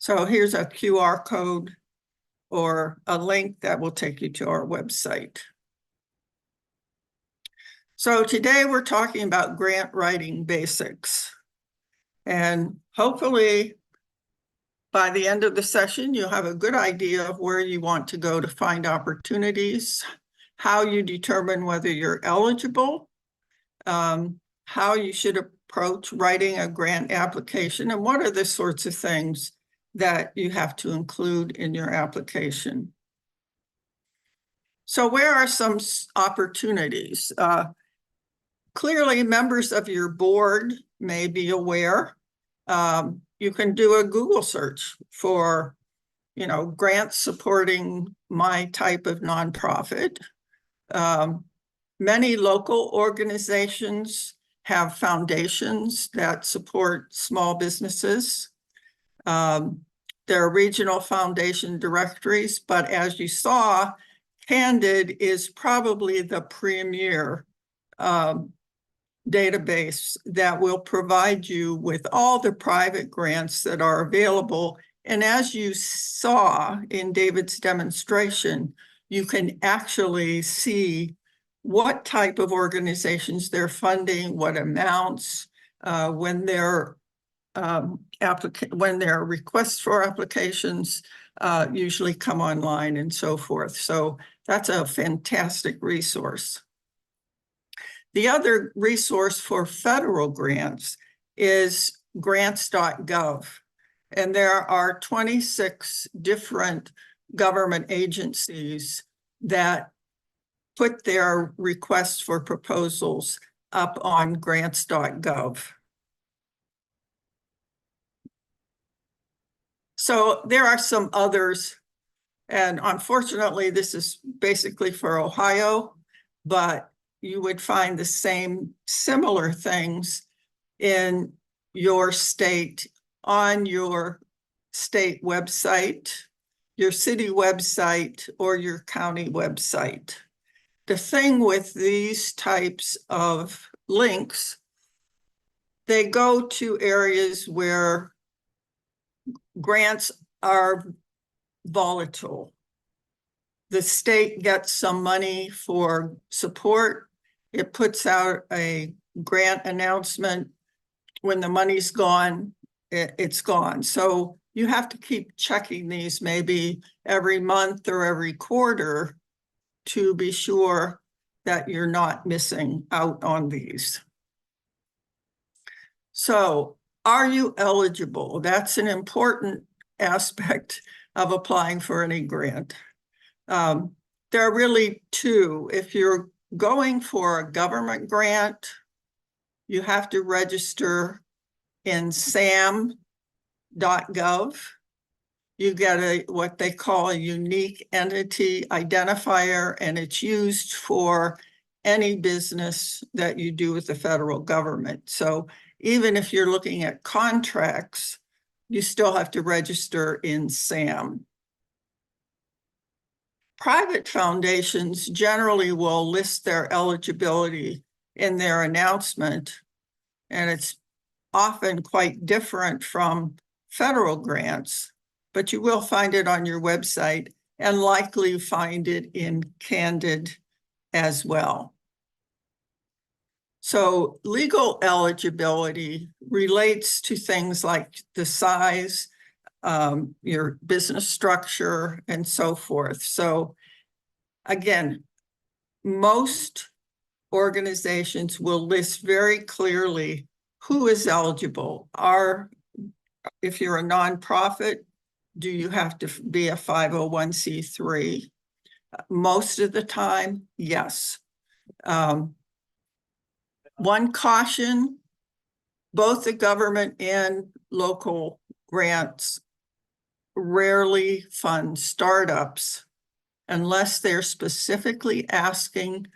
So here's a QR code or a link that will take you to our website. So today we're talking about grant writing basics. And hopefully by the end of the session, you'll have a good idea of where you want to go to find opportunities, how you determine whether you're eligible, how you should approach writing a grant application, and what are the sorts of things that you have to include in your application. So where are some opportunities? Clearly, members of your board may be aware. You can do a Google search for, grants supporting my type of nonprofit. Many local organizations have foundations that support small businesses. There are regional foundation directories, but as you saw, Candid is probably the premier database that will provide you with all the private grants that are available. And as you saw in David's demonstration, you can actually see what type of organizations they're funding, what amounts, when their requests for applications usually come online and so forth. So that's a fantastic resource. The other resource for federal grants is grants.gov. And there are 26 different government agencies that put their requests for proposals up on grants.gov. So there are some others, and unfortunately, this is basically for Ohio, but you would find the same similar things in your state, on your state website, your city website, or your county website. The thing with these types of links, they go to areas where grants are volatile. The state gets some money for support. It puts out a grant announcement. When the money's gone, it's gone. So you have to keep checking these maybe every month or every quarter to be sure that you're not missing out on these. So are you eligible? That's an important aspect of applying for any grant. There are really two. If you're going for a government grant, you have to register in sam.gov. You get what they call a unique entity identifier, and it's used for any business that you do with the federal government. So even if you're looking at contracts, you still have to register in SAM. Private foundations generally will list their eligibility in their announcement, and it's often quite different from federal grants, but you will find it on your website and likely find it in Candid as well. So legal eligibility relates to things like the size, your business structure, and so forth. So again, most organizations will list very clearly who is eligible. If you're a nonprofit, do you have to be a 501c3? Most of the time, yes. One caution, both the government and local grants rarely fund startups unless they're specifically asking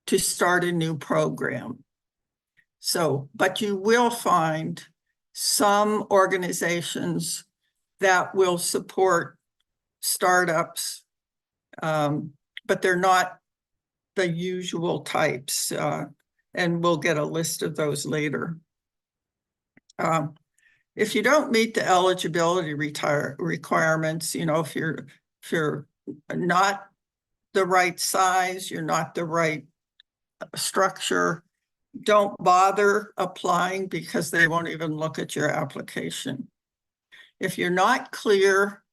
to start a new program. So, but you will find some organizations that will support startups, but they're not the usual types, and we'll get a list of those later. If you don't meet the eligibility requirements, if you're not the right size, you're not the right structure, don't bother applying because they won't even look at your application. If you're not clear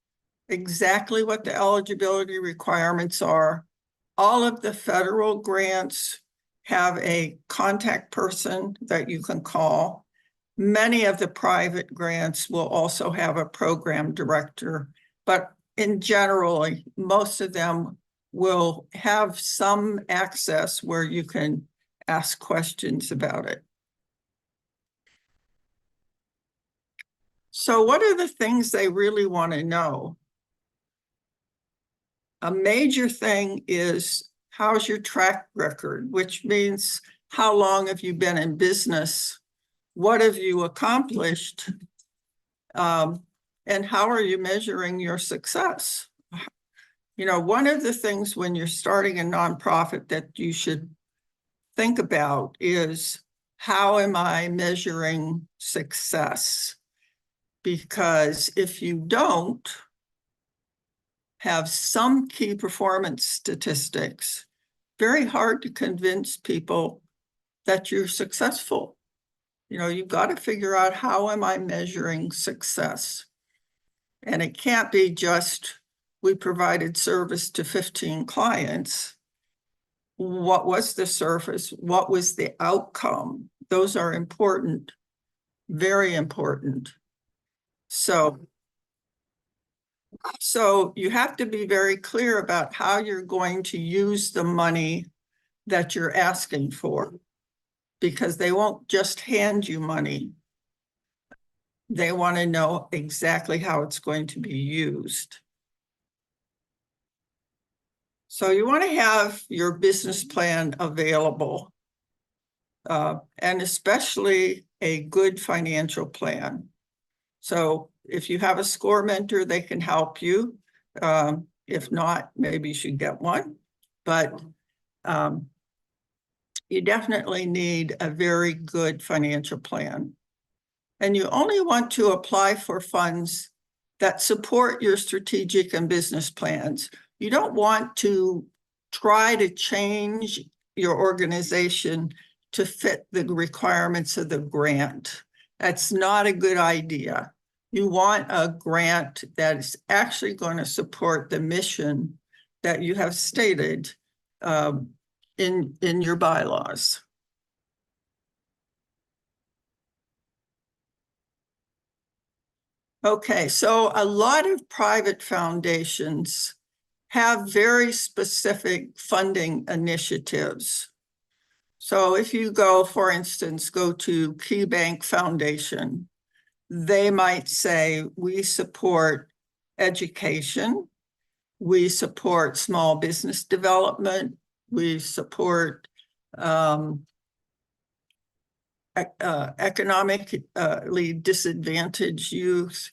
exactly what the eligibility requirements are, all of the federal grants have a contact person that you can call. Many of the private grants will also have a program director, but in general, most of them will have some access where you can ask questions about it. So what are the things they really want to know? A major thing is, how's your track record, which means how long have you been in business? What have you accomplished? And how are you measuring your success? One of the things when you're starting a nonprofit that you should think about is, how am I measuring success? Because if you don't have some key performance statistics, very hard to convince people that you're successful. You've got to figure out, how am I measuring success? And it can't be just, we provided service to 15 clients. What was the service? What was the outcome? Those are important, very important. So you have to be very clear about how you're going to use the money that you're asking for, because they won't just hand you money. They want to know exactly how it's going to be used. So you want to have your business plan available, and especially a good financial plan. So if you have a SCORE mentor, they can help you. If not, maybe you should get one. But you definitely need a very good financial plan. And you only want to apply for funds that support your strategic and business plans. You don't want to try to change your organization to fit the requirements of the grant. That's not a good idea. You want a grant that is actually going to support the mission that you have stated in your bylaws. Okay, so a lot of private foundations have very specific funding initiatives. So if you go, for instance, go to Key Bank Foundation, they might say, we support education, we support small business development, we support economically disadvantaged youth.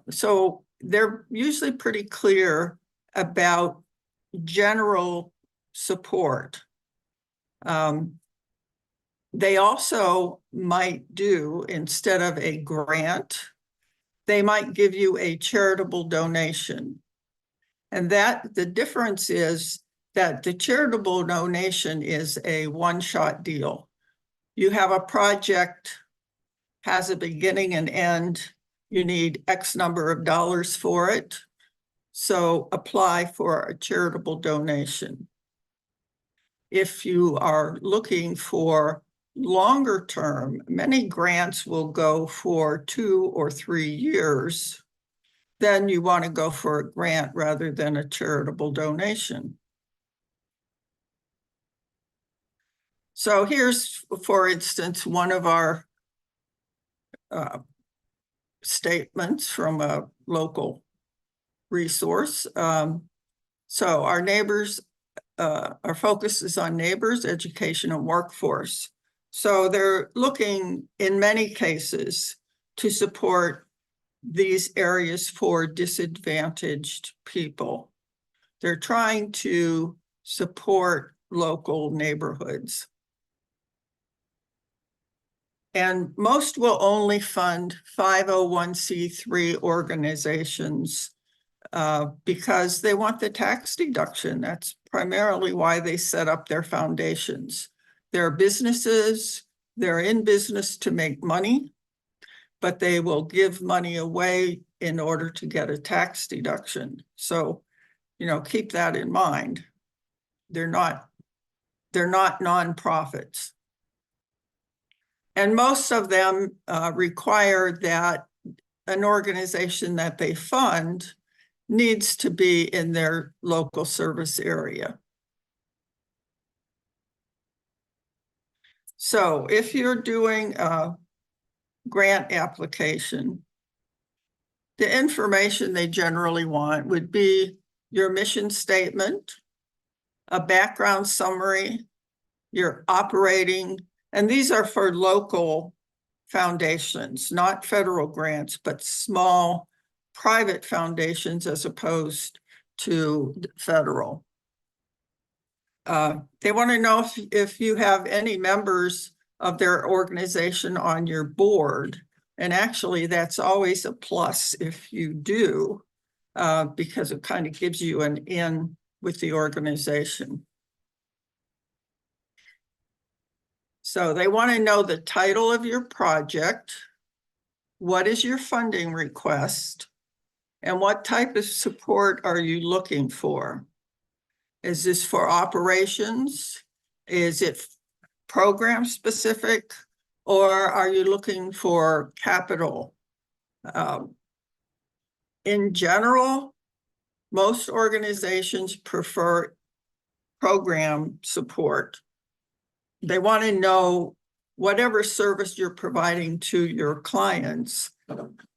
So they're usually pretty clear about general support. They also might do, instead of a grant, they might give you a charitable donation. And that the difference is that the charitable donation is a one-shot deal. You have a project, has a beginning and end, you need X number of dollars for it, so apply for a charitable donation. If you are looking for longer term, many grants will go for 2 or 3 years. Then you want to go for a grant rather than a charitable donation. So here's, for instance, one of our statements from a local resource. So our neighbors, our focus is on neighbors, education, and workforce. So they're looking, in many cases, to support these areas for disadvantaged people. They're trying to support local neighborhoods. And most will only fund 501c3 organizations because they want the tax deduction. That's primarily why they set up their foundations. They're businesses, they're in business to make money, but they will give money away in order to get a tax deduction. So, keep that in mind. They're not nonprofits. And most of them require that an organization that they fund needs to be in their local service area. So if you're doing a grant application, the information they generally want would be your mission statement, a background summary, your operating, and these are for local foundations, not federal grants, but small private foundations as opposed to federal. They want to know if you have any members of their organization on your board. And actually, that's always a plus if you do, because it kind of gives you an in with the organization. So they want to know the title of your project, what is your funding request, and what type of support are you looking for? Is this for operations? Is it program specific? Or are you looking for capital? In general, most organizations prefer program support. They want to know whatever service you're providing to your clients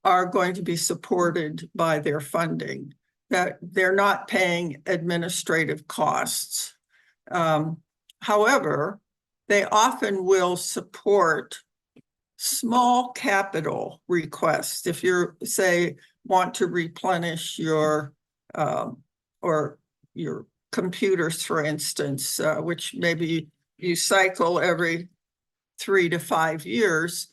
are going to be supported by their funding, that they're not paying administrative costs. However, they often will support small capital requests. If you're, say, want to replenish your or your computers, for instance, which maybe you cycle every 3 to 5 years,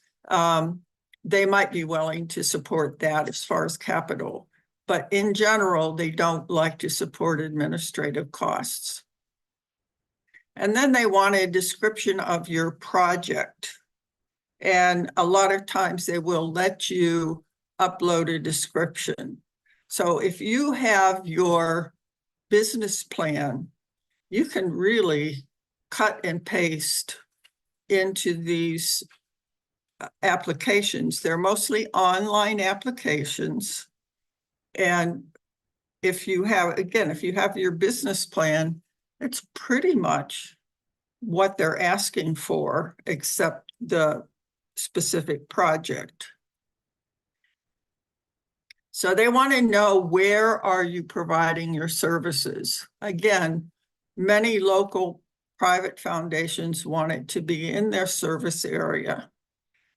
they might be willing to support that as far as capital. But in general, they don't like to support administrative costs. And then they want a description of your project. And a lot of times they will let you upload a description. So if you have your business plan, you can really cut and paste into these applications. They're mostly online applications. And if you have, again, if you have your business plan, it's pretty much what they're asking for, except the specific project. So they want to know, where are you providing your services? Again, many local private foundations want it to be in their service area.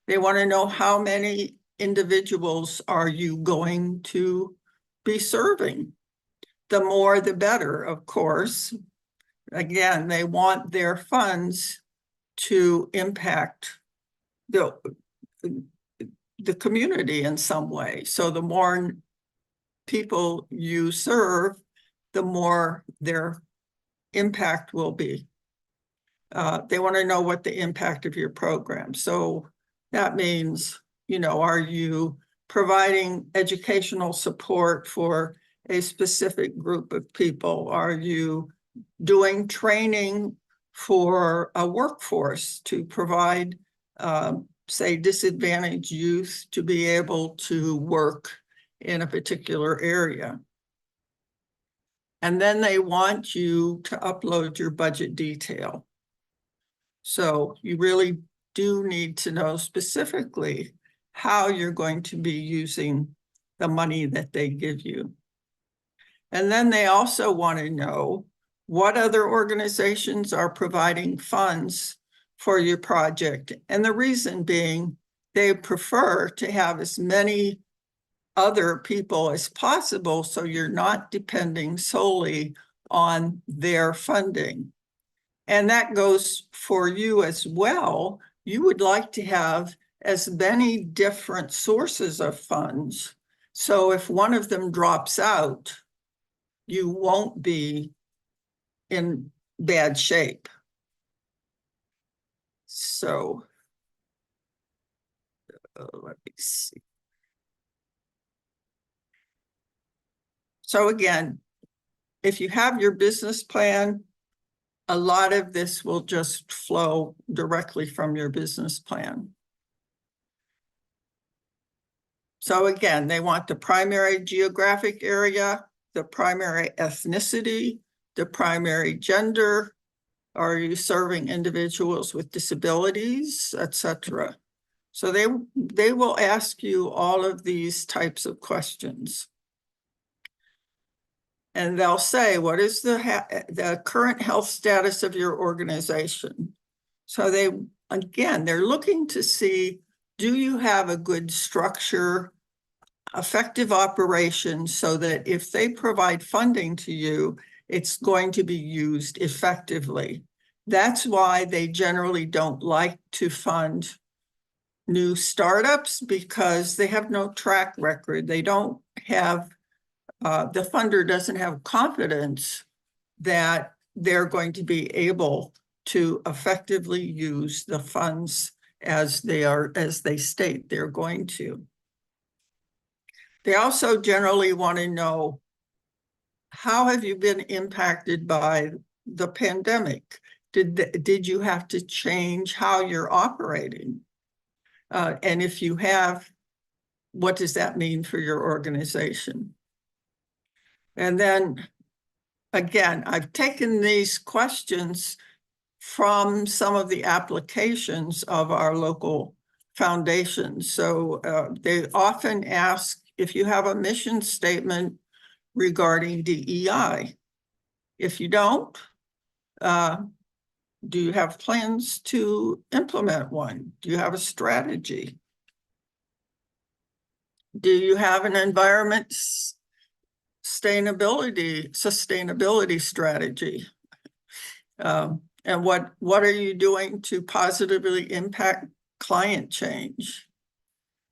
They want to know, how many individuals are you going to be serving? The more, the better, of course. Again, they want their funds to impact the community in some way. So the more people you serve, the more their impact will be. They want to know what the impact of your program. So that means, are you providing educational support for a specific group of people? Are you doing training for a workforce to provide, say, disadvantaged youth to be able to work in a particular area? And then they want you to upload your budget detail. So you really do need to know specifically how you're going to be using the money that they give you. And then they also want to know what other organizations are providing funds for your project. And the reason being, they prefer to have as many other people as possible, so you're not depending solely on their funding. And that goes for you as well, you would like to have as many different sources of funds. So if one of them drops out, you won't be in bad shape. So let me see. So again, if you have your business plan, a lot of this will just flow directly from your business plan. So again, they want the primary geographic area, the primary ethnicity, the primary gender. Are you serving individuals with disabilities, etc.? So they will ask you all of these types of questions. And they'll say, what is the current health status of your organization? So they're looking to see, do you have a good structure, effective operation, so that if they provide funding to you, it's going to be used effectively. That's why they generally don't like to fund new startups, because they have no track record. They don't have, the funder doesn't have confidence that they're going to be able to effectively use the funds as they state they're going to. They also generally want to know, how have you been impacted by the pandemic? Did you have to change how you're operating? And if you have, what does that mean for your organization? And then again, I've taken these questions from some of the applications of our local foundations. So they often ask if you have a mission statement regarding DEI. If you don't, do you have plans to implement one? Do you have a strategy? Do you have an environment sustainability strategy? And what are you doing to positively impact climate change?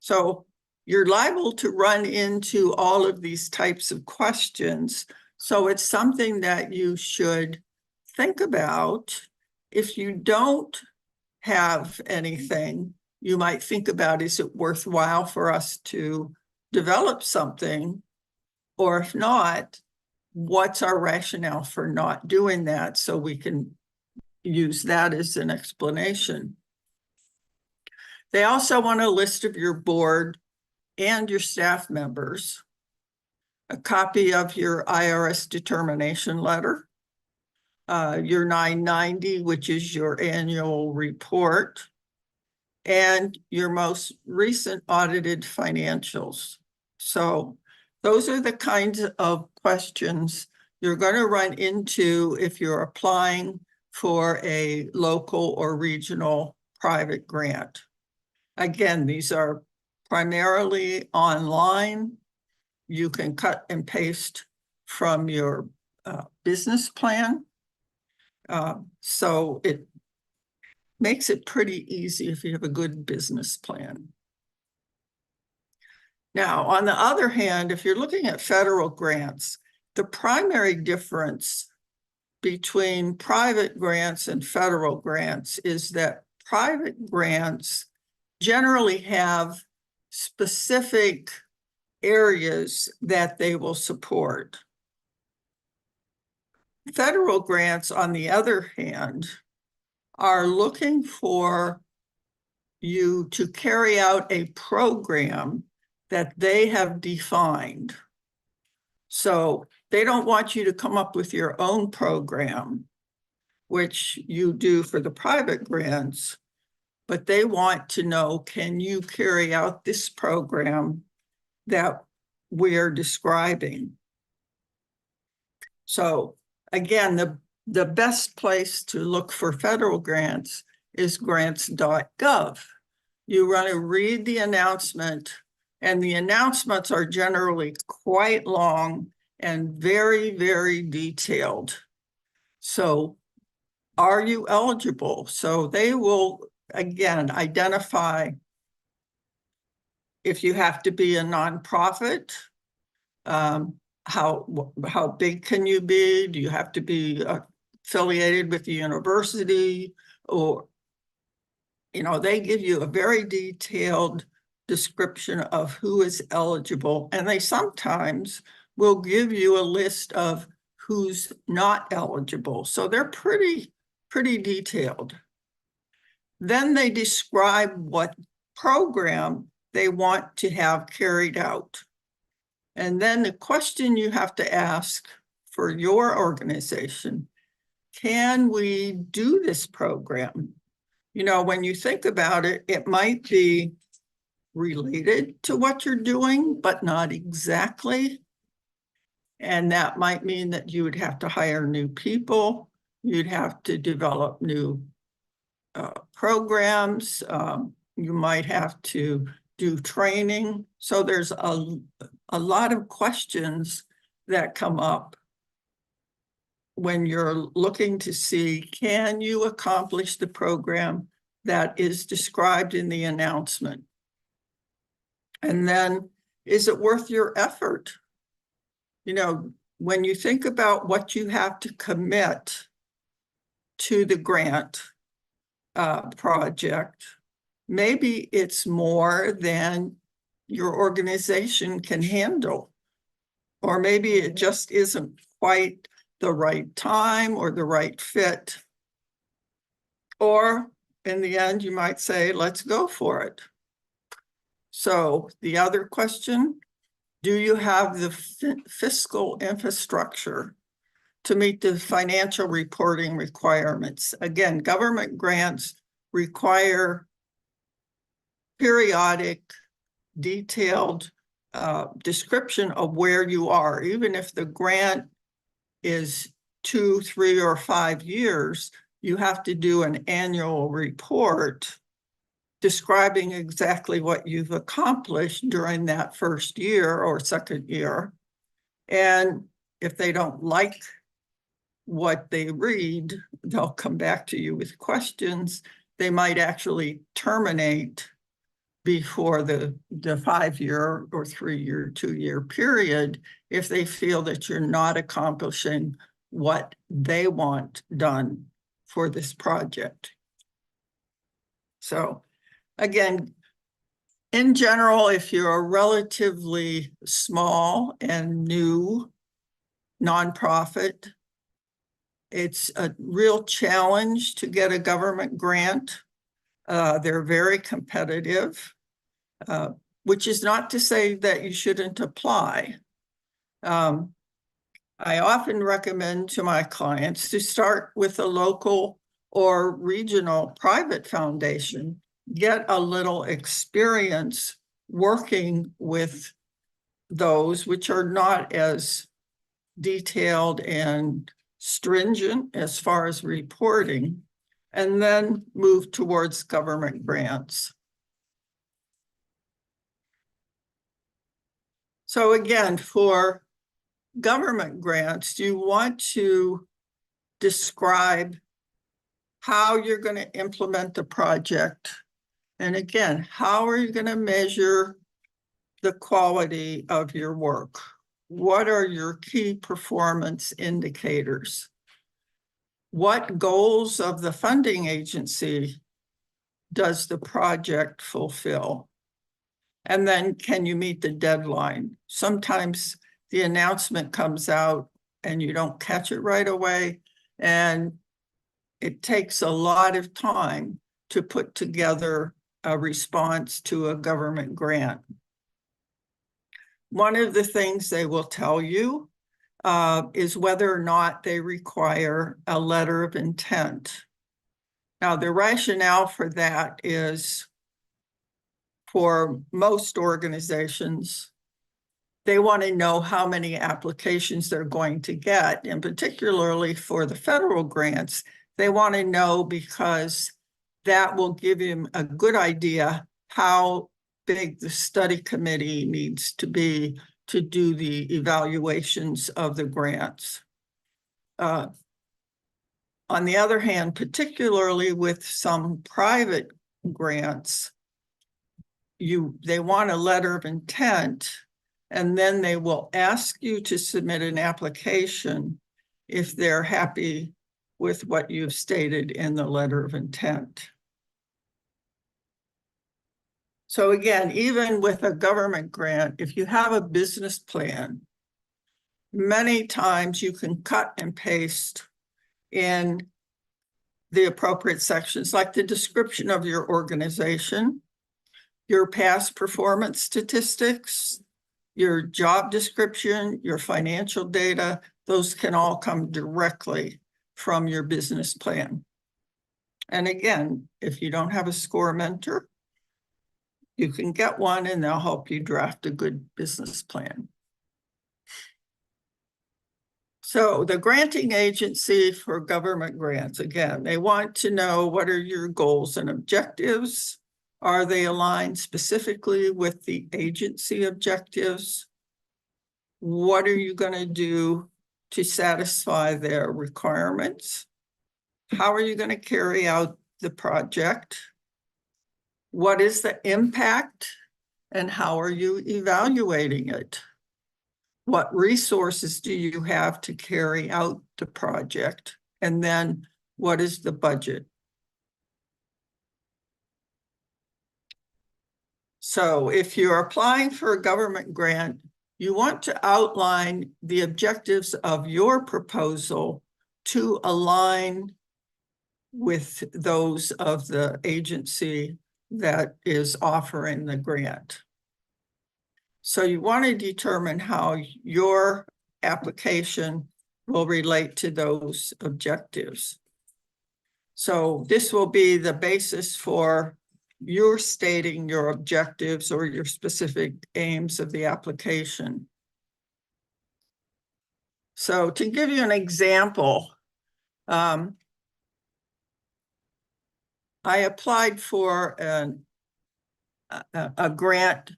So you're liable to run into all of these types of questions. So it's something that you should think about. If you don't have anything, you might think about, is it worthwhile for us to develop something? Or if not, what's our rationale for not doing that, so we can use that as an explanation. They also want a list of your board and your staff members, a copy of your IRS determination letter, your 990, which is your annual report, and your most recent audited financials. So those are the kinds of questions you're going to run into if you're applying for a local or regional private grant. Again, these are primarily online. You can cut and paste from your business plan. So it makes it pretty easy if you have a good business plan. Now, on the other hand, if you're looking at federal grants, the primary difference between private grants and federal grants is that private grants generally have specific areas that they will support. Federal grants, on the other hand, are looking for you to carry out a program that they have defined. So they don't want you to come up with your own program, which you do for the private grants, but they want to know, can you carry out this program that we're describing? So again, the best place to look for federal grants is grants.gov. You want to read the announcement, and the announcements are generally quite long and very, very detailed. So are you eligible? So they will again, identify if you have to be a nonprofit, how big can you be? Do you have to be affiliated with the university? Or, they give you a very detailed description of who is eligible, and they sometimes will give you a list of who's not eligible. So they're pretty detailed. Then they describe what program they want to have carried out. And then the question you have to ask for your organization, can we do this program? When you think about it, it might be related to what you're doing, but not exactly. And that might mean that you would have to hire new people. You'd have to develop new programs. You might have to do training. So there's a lot of questions that come up when you're looking to see, can you accomplish the program that is described in the announcement? And then, is it worth your effort? When you think about what you have to commit to the grant project, maybe it's more than your organization can handle, or maybe it just isn't quite the right time or the right fit. Or in the end, you might say, let's go for it. So the other question, do you have the fiscal infrastructure to meet the financial reporting requirements? Again, government grants require periodic, detailed description of where you are. Even if the grant is 2, 3, or 5 years, you have to do an annual report describing exactly what you've accomplished during that first year or second year. And if they don't like what they read, they'll come back to you with questions. They might actually terminate before the 5-year or 3-year, 2-year period if they feel that you're not accomplishing what they want done for this project. So again, in general, if you're a relatively small and new nonprofit, it's a real challenge to get a government grant. They're very competitive, which is not to say that you shouldn't apply. I often recommend to my clients to start with a local or regional private foundation, get a little experience working with those which are not as detailed and stringent as far as reporting, and then move towards government grants. So again, for government grants, you want to describe how you're going to implement the project. And again, how are you going to measure the quality of your work? What are your key performance indicators? What goals of the funding agency does the project fulfill? And then, can you meet the deadline? Sometimes the announcement comes out and you don't catch it right away, and it takes a lot of time to put together a response to a government grant. One of the things they will tell you is whether or not they require a letter of intent. Now, the rationale for that is, for most organizations, they want to know how many applications they're going to get, and particularly for the federal grants, they want to know because that will give them a good idea how big the study committee needs to be to do the evaluations of the grants. On the other hand, particularly with some private grants, they want a letter of intent, and then they will ask you to submit an application if they're happy with what you've stated in the letter of intent. So again, even with a government grant, if you have a business plan, many times you can cut and paste in the appropriate sections, like the description of your organization, your past performance statistics, your job description, your financial data. Those can all come directly from your business plan. And again, if you don't have a SCORE mentor, you can get one and they'll help you draft a good business plan. So the granting agency for government grants, again, they want to know what are your goals and objectives? Are they aligned specifically with the agency objectives? What are you going to do to satisfy their requirements? How are you going to carry out the project? What is the impact and how are you evaluating it? What resources do you have to carry out the project? And then what is the budget? So if you're applying for a government grant, you want to outline the objectives of your proposal to align with those of the agency that is offering the grant. So you want to determine how your application will relate to those objectives. So this will be the basis for your stating your objectives or your specific aims of the application. So to give you an example, I applied for a grant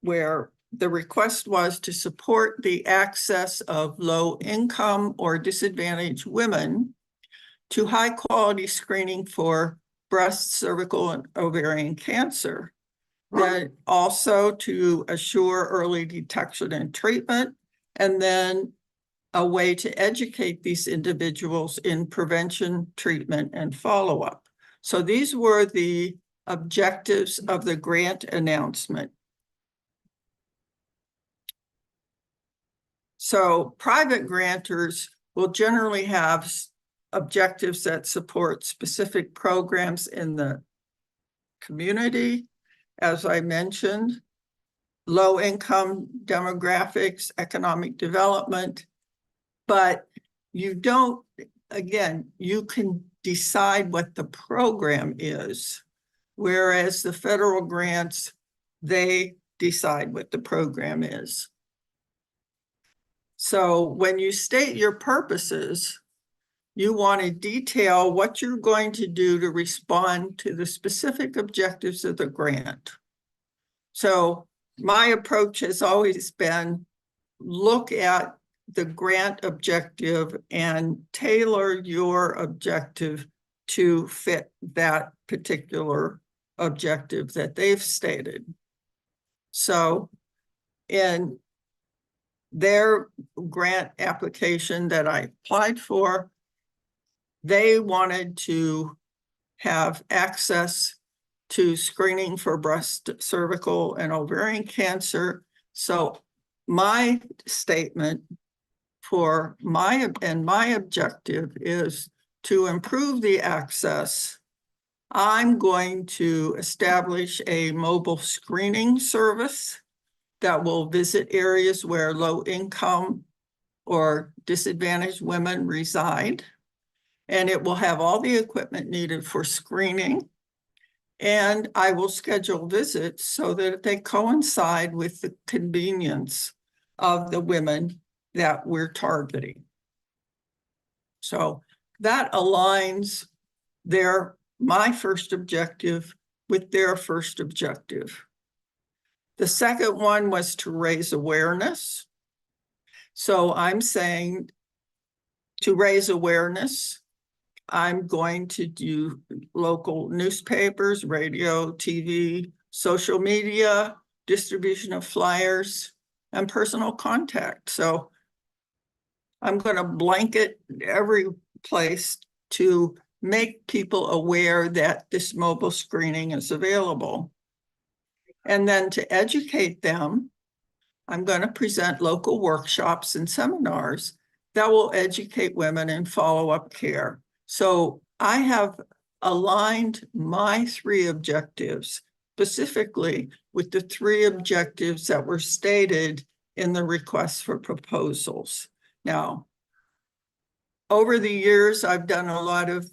where the request was to support the access of low-income or disadvantaged women to high-quality screening for breast, cervical, and ovarian cancer. Then also to assure early detection and treatment, and then a way to educate these individuals in prevention, treatment, and follow-up. So these were the objectives of the grant announcement. So private grantors will generally have objectives that support specific programs in the community, as I mentioned, low-income demographics, economic development, but you don't, again, you can decide what the program is, whereas the federal grants, they decide what the program is. So when you state your purposes, you want to detail what you're going to do to respond to the specific objectives of the grant. So my approach has always been look at the grant objective and tailor your objective to fit that particular objective that they've stated. So in their grant application that I applied for, they wanted to have access to screening for breast, cervical, and ovarian cancer. So my statement for my objective is to improve the access. I'm going to establish a mobile screening service that will visit areas where low income or disadvantaged women reside. And it will have all the equipment needed for screening. And I will schedule visits so that they coincide with the convenience of the women that we're targeting. So that aligns my first objective with their first objective. The second one was to raise awareness. So I'm saying to raise awareness, I'm going to do local newspapers, radio, TV, social media, distribution of flyers, and personal contact. So I'm going to blanket every place to make people aware that this mobile screening is available. And then to educate them, I'm going to present local workshops and seminars that will educate women in follow-up care. So I have aligned my 3 objectives specifically with the 3 objectives that were stated in the request for proposals. Now, over the years, I've done a lot of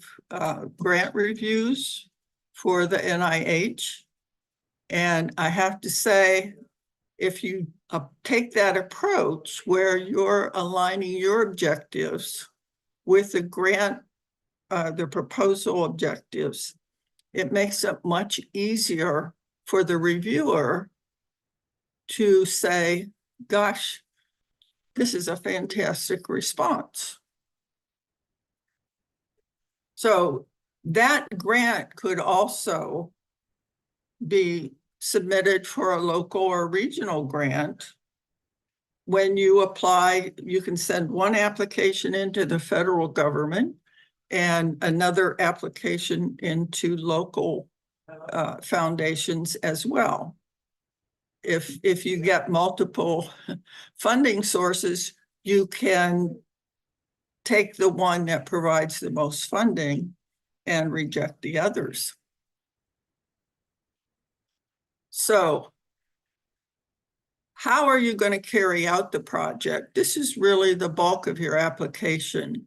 grant reviews for the NIH. And I have to say, if you take that approach where you're aligning your objectives with the grant, the proposal objectives, it makes it much easier for the reviewer to say, gosh, this is a fantastic response. So that grant could also be submitted for a local or regional grant. When you apply, you can send one application into the federal government and another application into local foundations as well. If you get multiple funding sources, you can take the one that provides the most funding and reject the others. So how are you going to carry out the project? This is really the bulk of your application.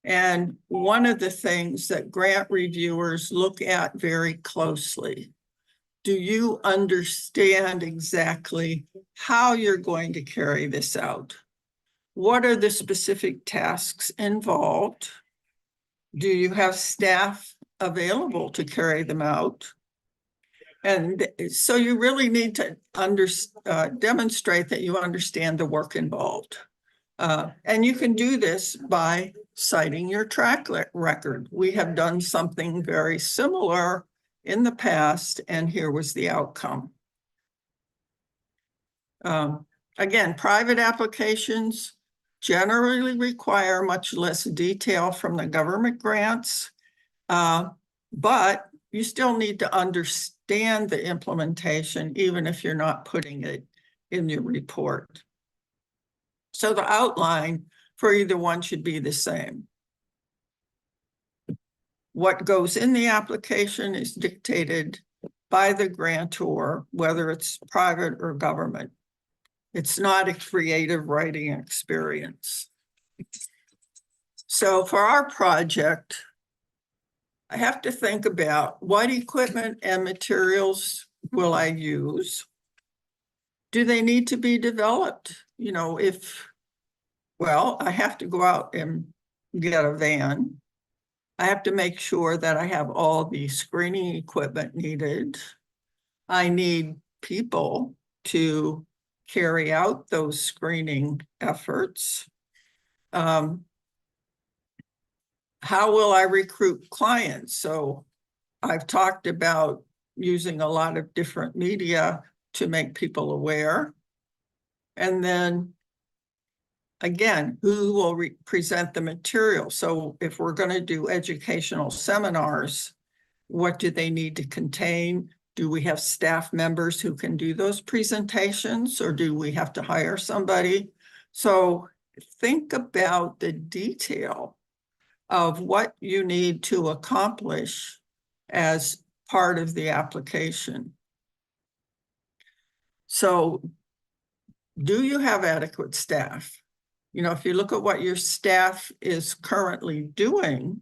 And one of the things that grant reviewers look at very closely, do you understand exactly how you're going to carry this out? What are the specific tasks involved? Do you have staff available to carry them out? And so you really need to demonstrate that you understand the work involved. And you can do this by citing your track record. We have done something very similar in the past, and here was the outcome. Again, private applications generally require much less detail from the government grants, but you still need to understand the implementation, even if you're not putting it in your report. So the outline for either one should be the same. What goes in the application is dictated by the grantor, whether it's private or government. It's not a creative writing experience. So for our project, I have to think about what equipment and materials will I use? Do they need to be developed? You know, well, I have to go out and get a van. I have to make sure that I have all the screening equipment needed. I need people to carry out those screening efforts. How will I recruit clients? So I've talked about using a lot of different media to make people aware. And then again, who will present the material? So if we're going to do educational seminars, what do they need to contain? Do we have staff members who can do those presentations, or do we have to hire somebody? So think about the detail of what you need to accomplish as part of the application. So do you have adequate staff? You know, if you look at what your staff is currently doing,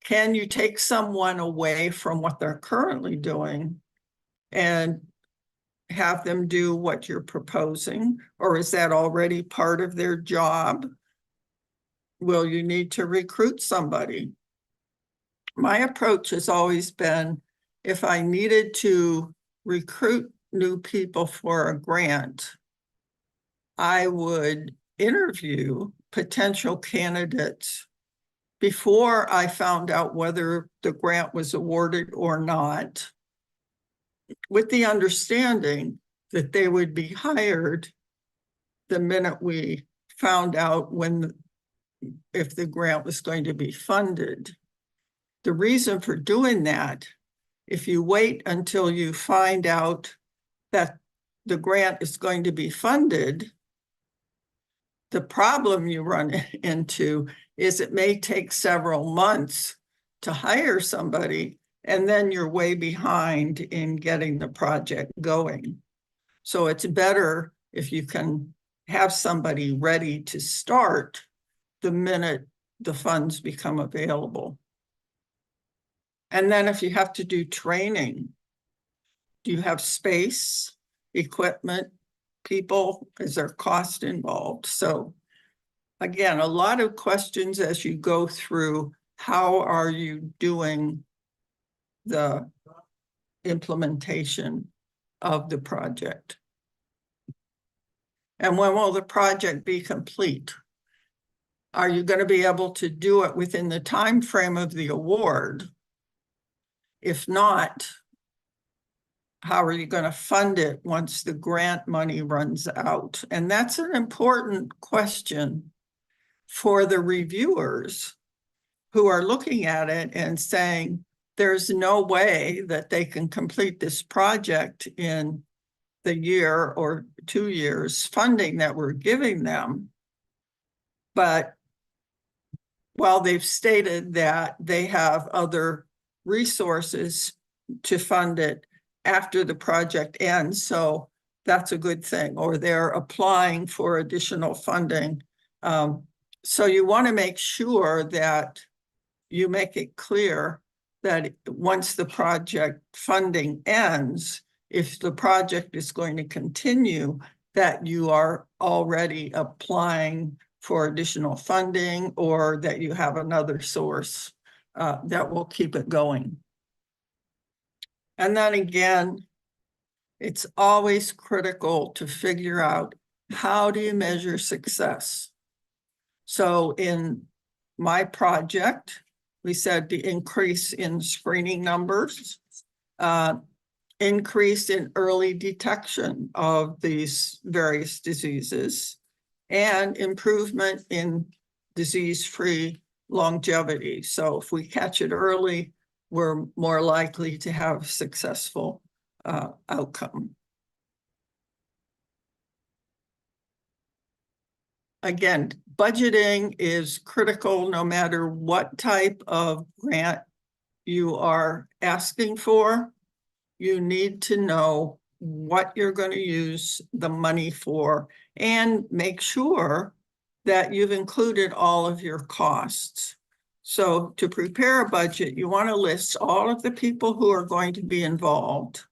can you take someone away from what they're currently doing and have them do what you're proposing? Or is that already part of their job? Will you need to recruit somebody? My approach has always been, if I needed to recruit new people for a grant, I would interview potential candidates before I found out whether the grant was awarded or not, with the understanding that they would be hired the minute we found out if the grant was going to be funded. The reason for doing that, if you wait until you find out that the grant is going to be funded, the problem you run into is it may take several months to hire somebody, and then you're way behind in getting the project going. So it's better if you can have somebody ready to start the minute the funds become available. And then if you have to do training, do you have space, equipment, people? Is there cost involved? So again, a lot of questions as you go through, how are you doing the implementation of the project? And when will the project be complete? Are you going to be able to do it within the time frame of the award? If not, how are you going to fund it once the grant money runs out? And that's an important question for the reviewers who are looking at it and saying, there's no way that they can complete this project in the year or 2 years funding that we're giving them. But while they've stated that they have other resources to fund it after the project ends, so that's a good thing, or they're applying for additional funding. So you want to make sure that you make it clear that once the project funding ends, if the project is going to continue, that you are already applying for additional funding, or that you have another source that will keep it going. And then again, it's always critical to figure out, how do you measure success? So in my project, we said the increase in screening numbers, increase in early detection of these various diseases, and improvement in disease-free longevity. So if we catch it early, we're more likely to have successful outcome. Again, budgeting is critical no matter what type of grant you are asking for. You need to know what you're going to use the money for, and make sure that you've included all of your costs. So to prepare a budget, you want to list all of the people who are going to be involved.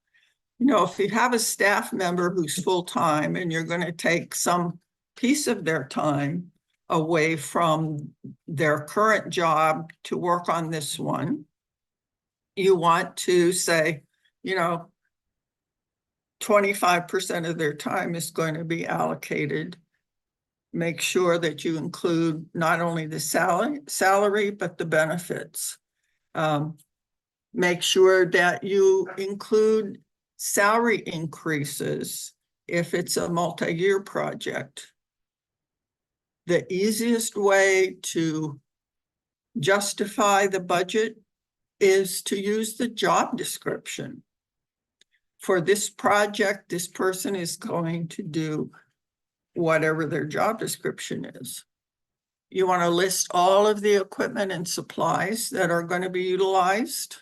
You know, if you have a staff member who's full-time and you're going to take some piece of their time away from their current job to work on this one, you want to say, you know, 25% of their time is going to be allocated. Make sure that you include not only the salary, but the benefits. Make sure that you include salary increases if it's a multi-year project. The easiest way to justify the budget is to use the job description. For this project, this person is going to do whatever their job description is. You want to list all of the equipment and supplies that are going to be utilized.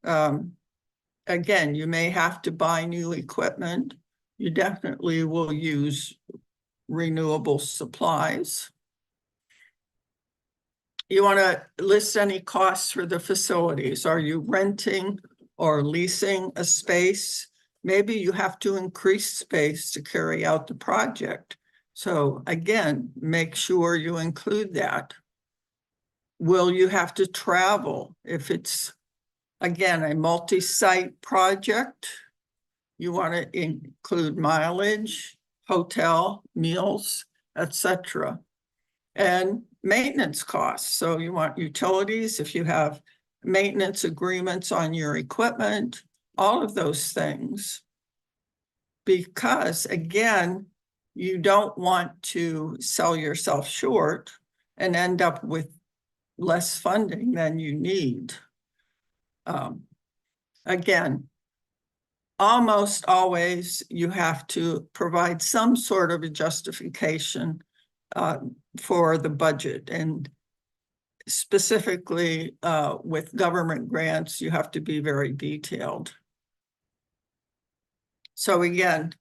Again, you may have to buy new equipment. You definitely will use renewable supplies. You want to list any costs for the facilities. Are you renting or leasing a space? Maybe you have to increase space to carry out the project. So again, make sure you include that. Will you have to travel? If it's, again, a multi-site project, you want to include mileage, hotel, meals, etc. And maintenance costs. So you want utilities, if you have maintenance agreements on your equipment, all of those things. Because again, you don't want to sell yourself short and end up with less funding than you need. Again, almost always you have to provide some sort of a justification for the budget. And specifically with government grants, you have to be very detailed. So again,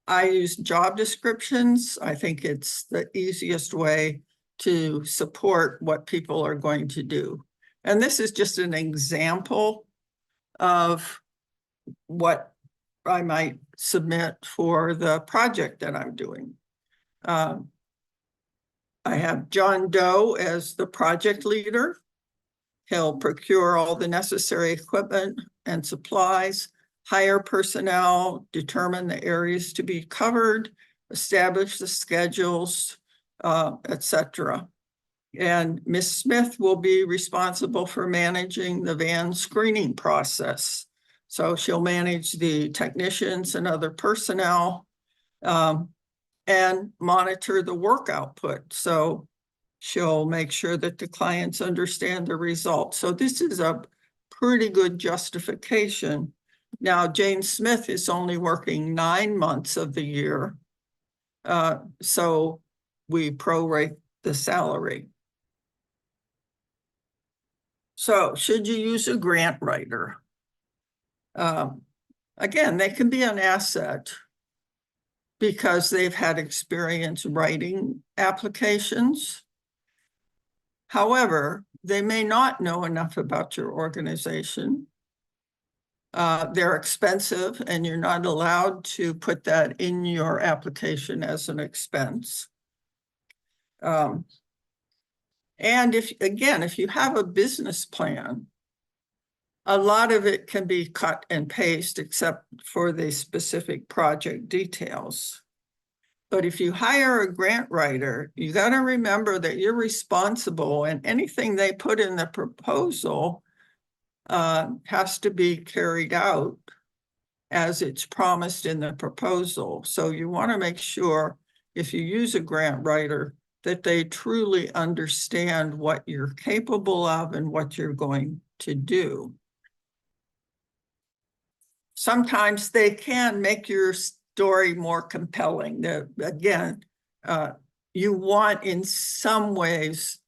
I use job descriptions. I think it's the easiest way to support what people are going to do. And this is just an example of what I might submit for the project that I'm doing. I have John Doe as the project leader. He'll procure all the necessary equipment and supplies, hire personnel, determine the areas to be covered, establish the schedules, etc. And Ms. Smith will be responsible for managing the van screening process. So she'll manage the technicians and other personnel and monitor the work output. So she'll make sure that the clients understand the results. So this is a pretty good justification. Now, Jane Smith is only working 9 months of the year. So we prorate the salary. So should you use a grant writer? Again, they can be an asset because they've had experience writing applications. However, they may not know enough about your organization. They're expensive and you're not allowed to put that in your application as an expense. And if you have a business plan, a lot of it can be cut and paste except for the specific project details. But if you hire a grant writer, you got to remember that you're responsible, and anything they put in the proposal has to be carried out as it's promised in the proposal. So you want to make sure, if you use a grant writer, that they truly understand what you're capable of and what you're going to do. Sometimes they can make your story more compelling. Again, you want in some ways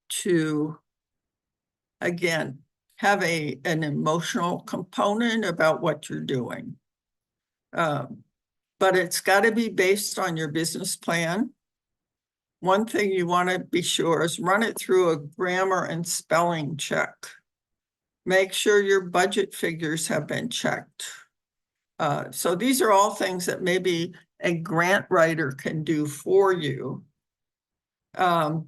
to, again, have an emotional component about what you're doing. But it's got to be based on your business plan. One thing you want to be sure is run it through a grammar and spelling check. Make sure your budget figures have been checked. So these are all things that maybe a grant writer can do for you. And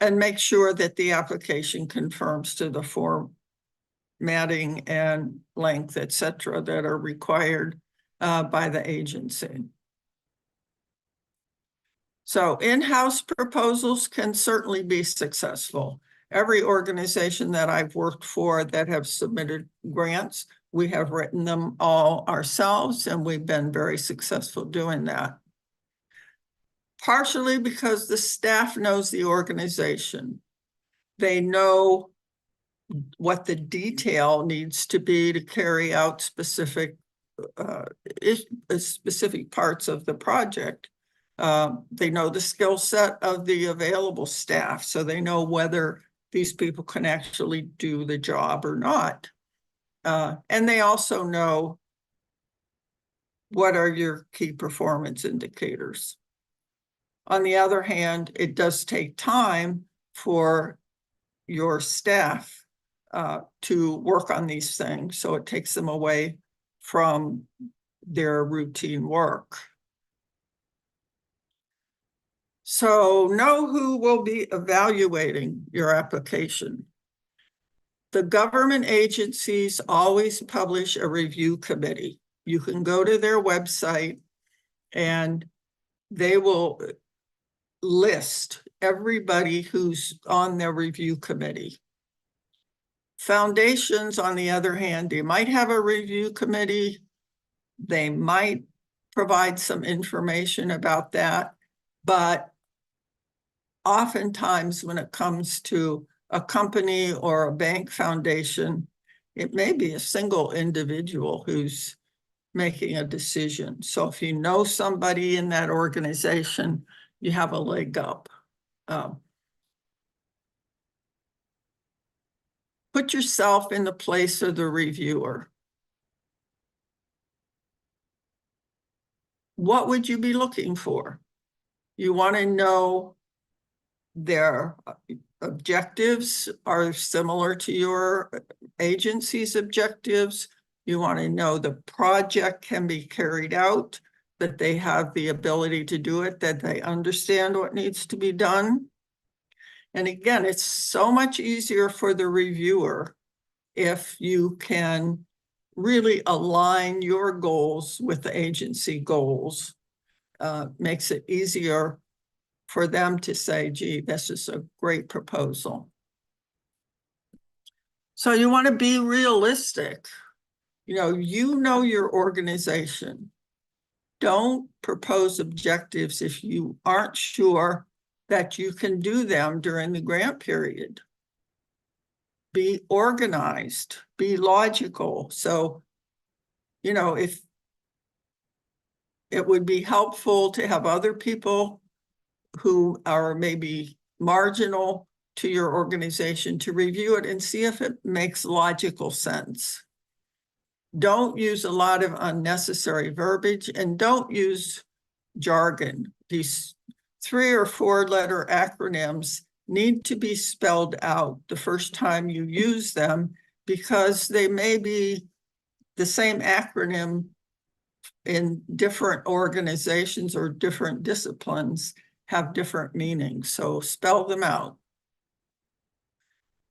make sure that the application conforms to the formatting and length, et cetera, that are required by the agency. So in-house proposals can certainly be successful. Every organization that I've worked for that have submitted grants, we have written them all ourselves, and we've been very successful doing that. Partially because the staff knows the organization. They know what the detail needs to be to carry out specific parts of the project. They know the skill set of the available staff, so they know whether these people can actually do the job or not. And they also know what are your key performance indicators. On the other hand, it does take time for your staff to work on these things, so it takes them away from their routine work. So know who will be evaluating your application. The government agencies always publish a review committee. You can go to their website and they will list everybody who's on their review committee. Foundations, on the other hand, they might have a review committee. They might provide some information about that, but oftentimes when it comes to a company or a bank foundation, it may be a single individual who's making a decision. So if you know somebody in that organization, you have a leg up. Put yourself in the place of the reviewer. What would you be looking for? You want to know their objectives are similar to your agency's objectives. You want to know the project can be carried out, that they have the ability to do it, that they understand what needs to be done. And again, it's so much easier for the reviewer if you can really align your goals with the agency goals. Makes it easier for them to say, gee, this is a great proposal. So you want to be realistic. You know your organization. Don't propose objectives if you aren't sure that you can do them during the grant period. Be organized, be logical. So, if it would be helpful to have other people who are maybe marginal to your organization to review it and see if it makes logical sense. Don't use a lot of unnecessary verbiage and don't use jargon. These 3 or 4 letter acronyms need to be spelled out the first time you use them, because they may be the same acronym in different organizations or different disciplines, have different meanings. So spell them out.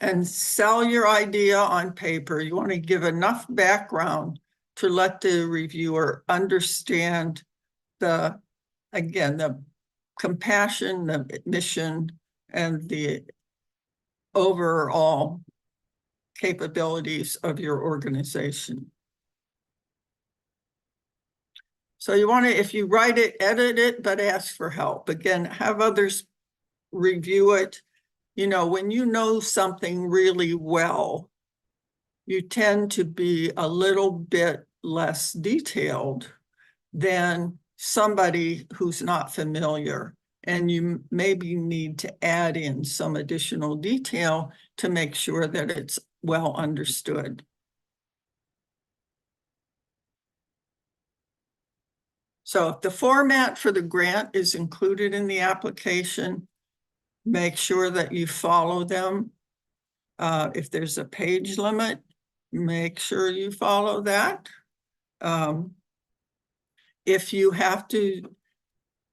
And sell your idea on paper. You want to give enough background to let the reviewer understand the compassion, the mission, and the overall capabilities of your organization. So you want to, if you write it, edit it, but ask for help. Again, have others review it. When you know something really well, you tend to be a little bit less detailed than somebody who's not familiar. And you maybe need to add in some additional detail to make sure that it's well understood. So if the format for the grant is included in the application, make sure that you follow them. If there's a page limit, make sure you follow that. If you have to,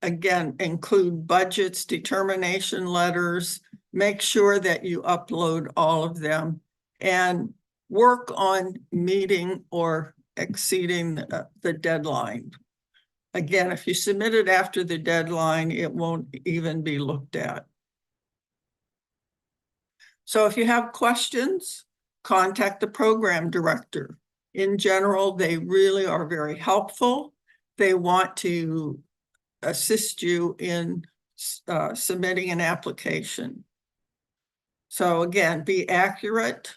again, include budgets, determination letters, make sure that you upload all of them and work on meeting or exceeding the deadline. Again, if you submit it after the deadline, it won't even be looked at. So if you have questions, contact the program director. In general, they really are very helpful. They want to assist you in submitting an application. So again, be accurate.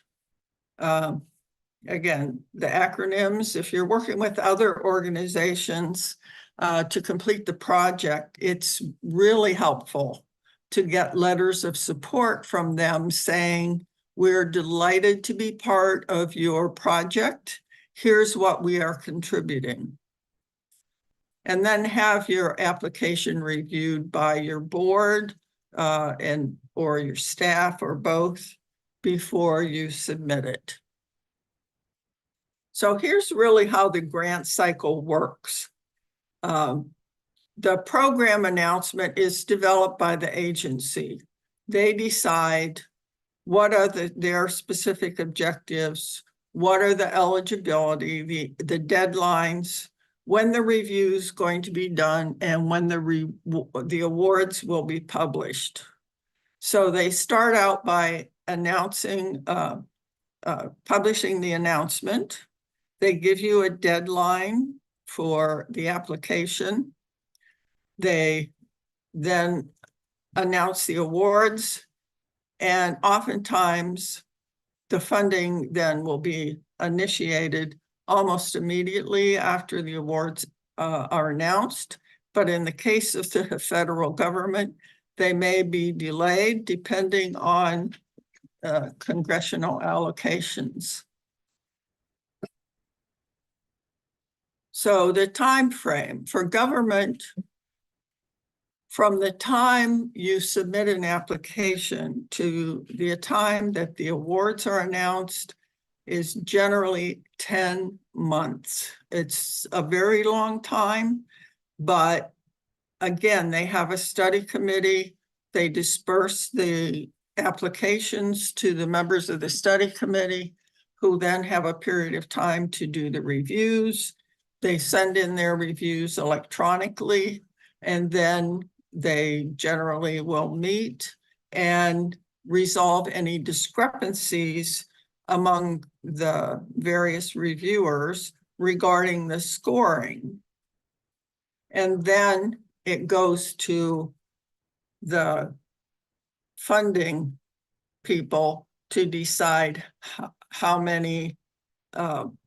Again, the acronyms, if you're working with other organizations to complete the project, it's really helpful to get letters of support from them saying, we're delighted to be part of your project. Here's what we are contributing. And then have your application reviewed by your board or your staff or both before you submit it. So here's really how the grant cycle works. The program announcement is developed by the agency. They decide what are their specific objectives, what are the eligibility, the deadlines, when the review is going to be done, and when the awards will be published. So they start out by announcing, publishing the announcement. They give you a deadline for the application. They then announce the awards, and oftentimes the funding then will be initiated almost immediately after the awards are announced. But in the case of the federal government, they may be delayed depending on congressional allocations. So the time frame for government, from the time you submit an application to the time that the awards are announced, is generally 10 months. It's a very long time, but again, they have a study committee. They disperse the applications to the members of the study committee, who then have a period of time to do the reviews. They send in their reviews electronically, and then they generally will meet and resolve any discrepancies among the various reviewers regarding the scoring. And then it goes to the funding people to decide how many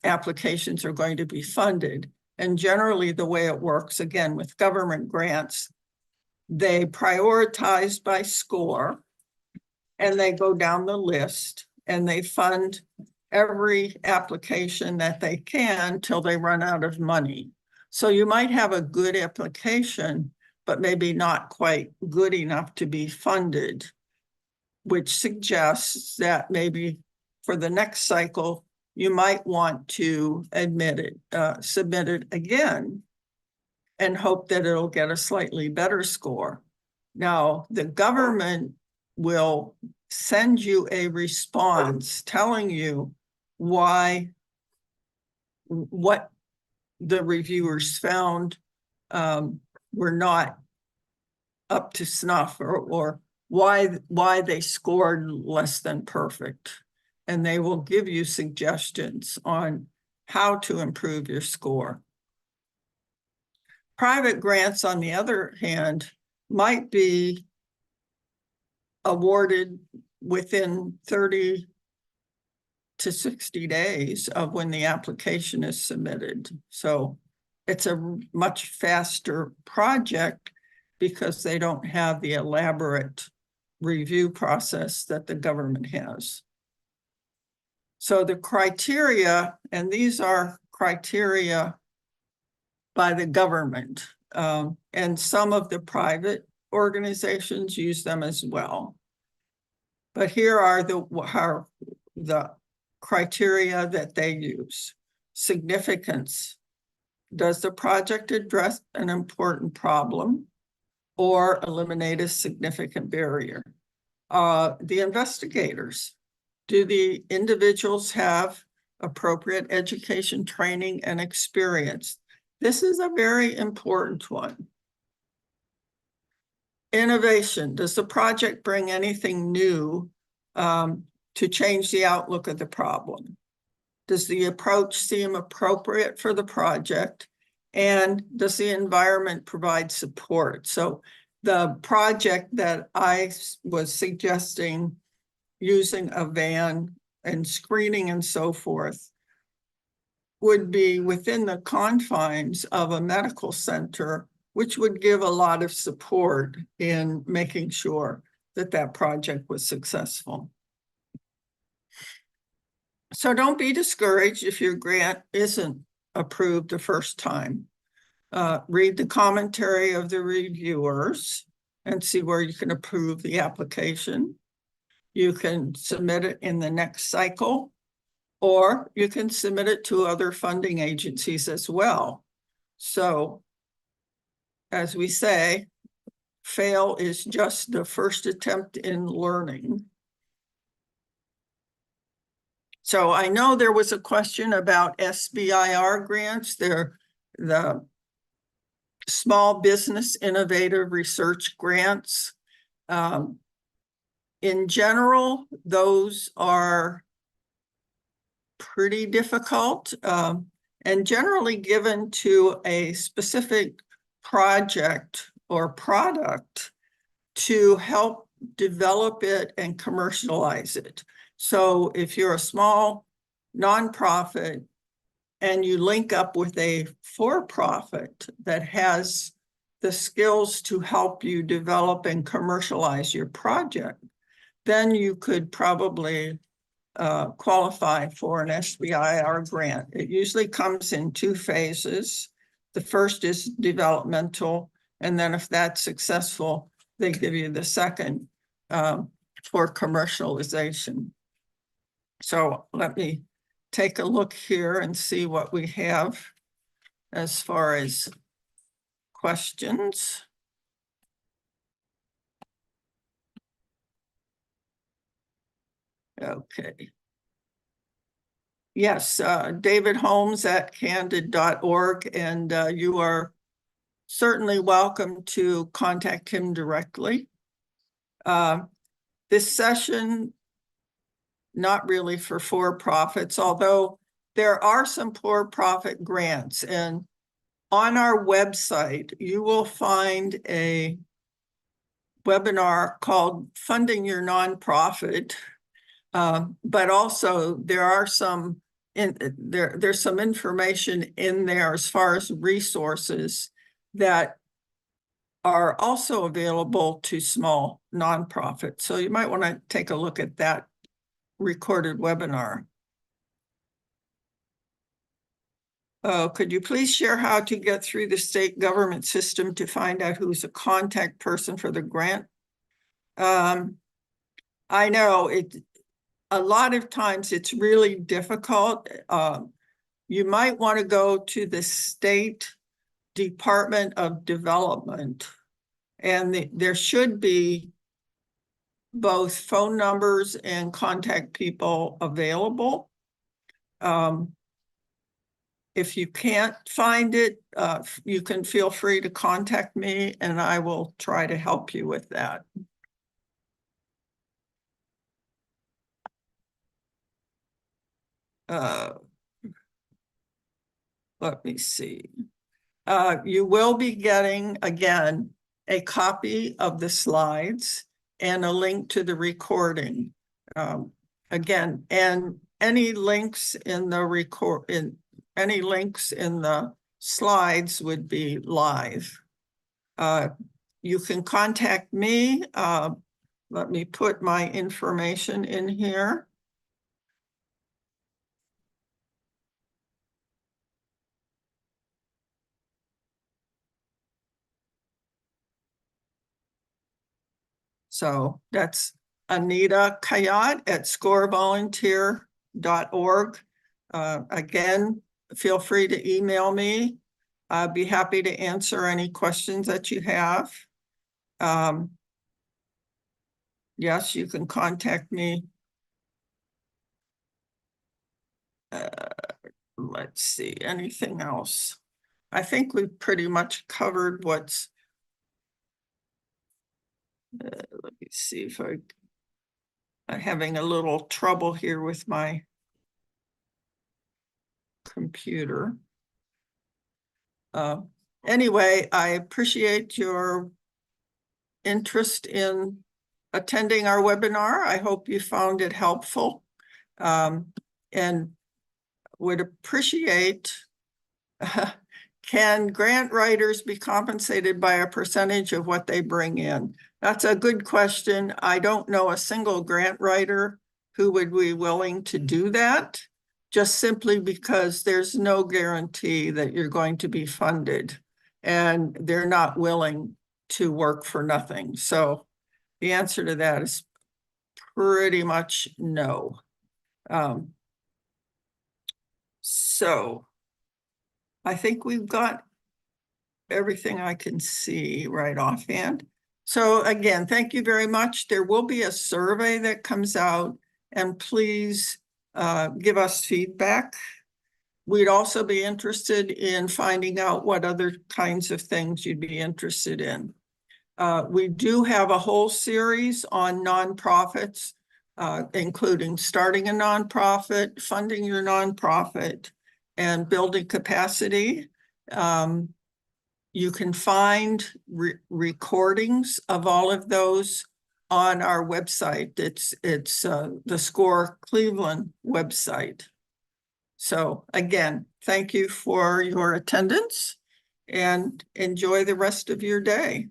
applications are going to be funded. And generally the way it works, again, with government grants, they prioritize by score, and they go down the list, and they fund every application that they can till they run out of money. So you might have a good application, but maybe not quite good enough to be funded, which suggests that maybe for the next cycle, you might want to submit it again, and hope that it'll get a slightly better score. Now, the government will send you a response telling you what the reviewers found were not up to snuff, or why they scored less than perfect. And they will give you suggestions on how to improve your score. Private grants, on the other hand, might be awarded within 30 to 60 days of when the application is submitted. So it's a much faster project because they don't have the elaborate review process that the government has. So the criteria, and these are criteria by the government, and some of the private organizations use them as well. But here are the criteria that they use. Significance. Does the project address an important problem or eliminate a significant barrier? The investigators. Do the individuals have appropriate education, training, and experience? This is a very important one. Innovation. Does the project bring anything new to change the outlook of the problem? Does the approach seem appropriate for the project? And does the environment provide support? So the project that I was suggesting, using a van and screening and so forth, would be within the confines of a medical center, which would give a lot of support in making sure that that project was successful. So don't be discouraged if your grant isn't approved the first time. Read the commentary of the reviewers and see where you can approve the application. You can submit it in the next cycle, or you can submit it to other funding agencies as well. So, as we say, fail is just the first attempt in learning. So I know there was a question about SBIR grants. the Small Business Innovative Research Grants. In general, those are pretty difficult and generally given to a specific project or product to help develop it and commercialize it. So if you're a small nonprofit and you link up with a for-profit that has the skills to help you develop and commercialize your project, then you could probably qualify for an SBIR grant. It usually comes in 2 phases. The first is developmental, and then if that's successful, they give you the second for commercialization. So let me take a look here and see what we have as far as questions. Okay. Yes, David Holmes at candid.org, and you are certainly welcome to contact him directly. This session, not really for-profits, although there are some for-profit grants, and on our website, you will find a webinar called Funding Your Nonprofit, but also there are some there's some information in there as far as resources that are also available to small nonprofits. So you might want to take a look at that recorded webinar. Could you please share how to get through the state government system to find out who's a contact person for the grant? I know a lot of times it's really difficult. You might want to go to the State Department of Development, and there should be both phone numbers and contact people available. If you can't find it, you can feel free to contact me and I will try to help you with that. Let me see. You will be getting, again, a copy of the slides and a link to the recording. Again, and any links in the any links in the slides would be live. You can contact me. Let me put my information in here. So that's Anita Kayat at scorevolunteer.org. Again, feel free to email me. I'd be happy to answer any questions that you have. Yes, you can contact me. Let's see, anything else? I think we've pretty much covered what's let me see if I'm having a little trouble here with my computer. Anyway, I appreciate your interest in attending our webinar. I hope you found it helpful, and would appreciate can grant writers be compensated by a percentage of what they bring in? That's a good question. I don't know a single grant writer who would be willing to do that, just simply because there's no guarantee that you're going to be funded, and they're not willing to work for nothing. So the answer to that is pretty much no. So I think we've got everything I can see right offhand. So again, thank you very much. There will be a survey that comes out, and please give us feedback. we'd also be interested in finding out what other kinds of things you'd be interested in. We do have a whole series on nonprofits, including starting a nonprofit, funding your nonprofit, and building capacity. You can find recordings of all of those on our website. It's the SCORE Cleveland website. So again, thank you for your attendance and enjoy the rest of your day.